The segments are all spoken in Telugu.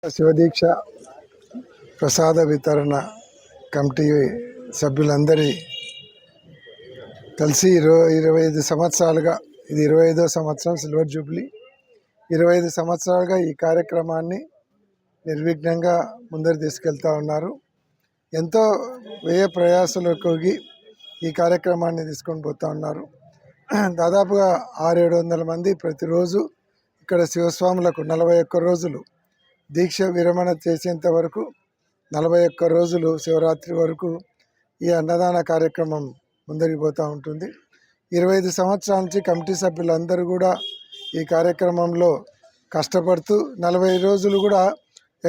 శివదీక్ష ప్రసాద వితరణ కమిటీ సభ్యులందరి కలిసి 25 సంవత్సరాలుగా, ఇది 25వ సంవత్సరం సిల్వర్ జూబ్లీ, 25 సంవత్సరాలుగా ఈ కార్యక్రమాన్ని నిర్విఘ్నంగా ముందరు తీసుకెళ్తా ఉన్నారు. ఎంతో వ్యయ ప్రయాసలకు ఈ కార్యక్రమాన్ని తీసుకొని పోతూ ఉన్నారు. దాదాపుగా 600-700 మంది ప్రతిరోజు ఇక్కడ శివస్వాములకు 41 రోజులు దీక్ష విరమణ చేసేంత వరకు 41 రోజులు శివరాత్రి వరకు ఈ అన్నదాన కార్యక్రమం ముందరికి పోతూ ఉంటుంది. 25 సంవత్సరాల నుంచి కమిటీ సభ్యులందరూ కూడా ఈ కార్యక్రమంలో కష్టపడుతూ 40 రోజులు కూడా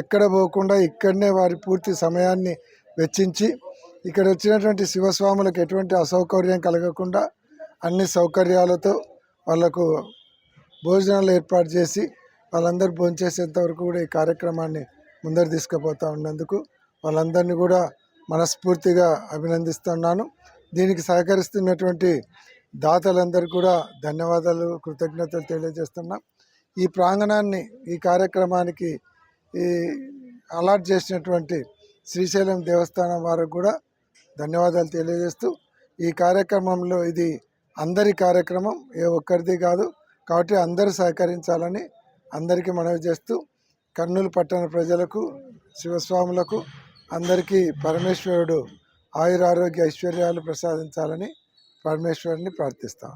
ఎక్కడ పోకుండా ఇక్కడనే వారి పూర్తి సమయాన్ని వెచ్చించి ఇక్కడ వచ్చినటువంటి శివస్వాములకు ఎటువంటి అసౌకర్యం కలగకుండా అన్ని సౌకర్యాలతో వాళ్లకు భోజనాలు ఏర్పాటు చేసి వాళ్ళందరూ భోంచేసేంత వరకు కూడా ఈ కార్యక్రమాన్ని ముందరు తీసుకుపోతూ ఉన్నందుకు వాళ్ళందరినీ కూడా మనస్ఫూర్తిగా అభినందిస్తున్నాను. దీనికి సహకరిస్తున్నటువంటి దాతలందరికీ కూడా ధన్యవాదాలు, కృతజ్ఞతలు తెలియజేస్తున్నాం. ఈ ప్రాంగణాన్ని ఈ కార్యక్రమానికి అలాట్ చేసినటువంటి శ్రీశైలం దేవస్థానం వారికి కూడా ధన్యవాదాలు తెలియజేస్తూ, ఈ కార్యక్రమంలో ఇది అందరి కార్యక్రమం, ఏ ఒక్కరిది కాదు కాబట్టి అందరూ సహకరించాలని అందరికీ మనవి చేస్తూ, కర్నూలు పట్టణ ప్రజలకు, శివస్వాములకు అందరికీ పరమేశ్వరుడు ఆయురారోగ్య ఐశ్వర్యాలు ప్రసాదించాలని పరమేశ్వరుని ప్రార్థిస్తాం.